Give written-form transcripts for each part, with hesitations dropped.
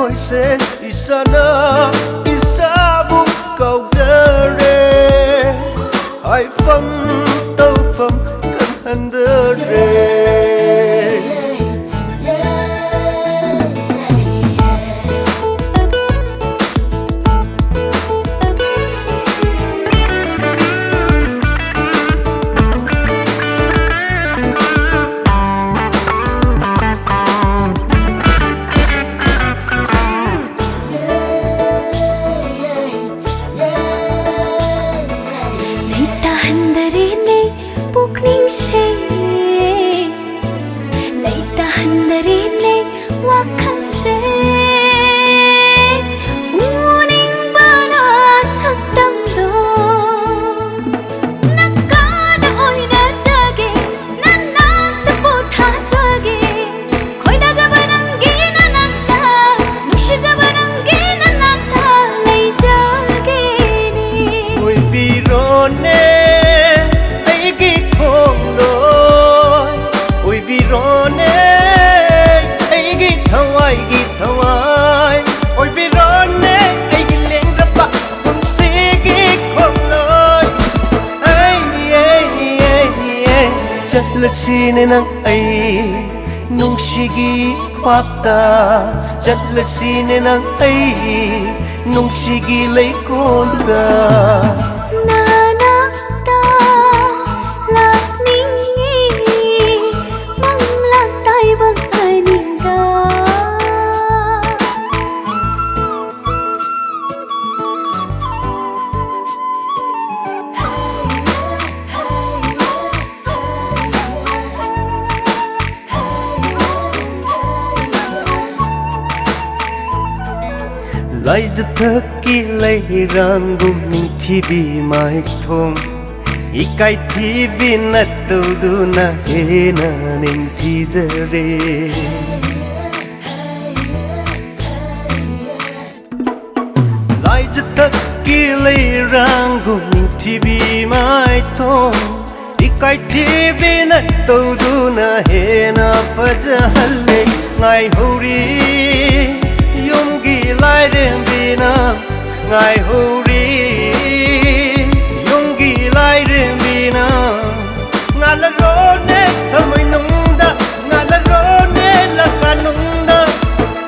ngồi xe isana isabu cầu giờ re ai phâm tâu phâm cần hân đơ re Sine nang ay nung sige pata jatla sine nang ay nung sige lay konta Nanakta Lakningi manglantay bang kaninga Lai giật thơ kỳ lây rang gồm ninh thi bì mai thong I kai thi bì nát tàu đu na hê na ninh thi giờ rê Lai giật thơ kỳ lây rang gồm ninh thi bì mai thong I kai thi bì nát tàu đu na hê na phá giờ hallê ngài hô ri lai đêm bina ngài huri yungi lai đêm bina ngài là rone thầm mây nung da ngài là rone là cả nung da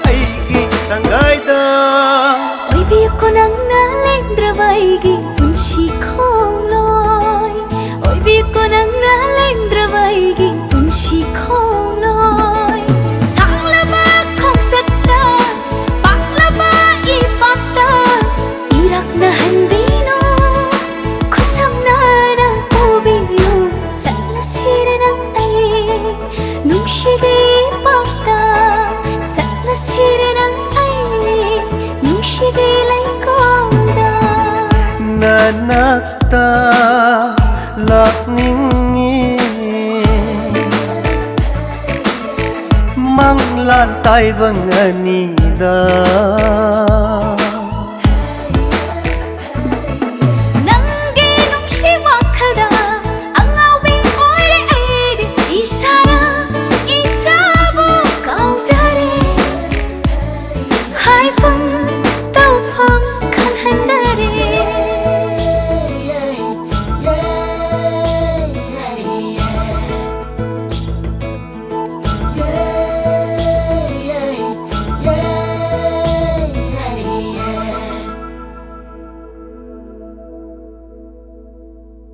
ai ki sang gai da oi bi ko nang na lendra vai gi tunsi khong loi oi bi ko nang na lendra vai gi tunsi khong loi sang la ba không sat ta na handino kusam na na ubinu sala sire nang ay nung sige pakta sala sire nang ay nung sige lay koda Nanakta Lakningi mang lan tay vang anida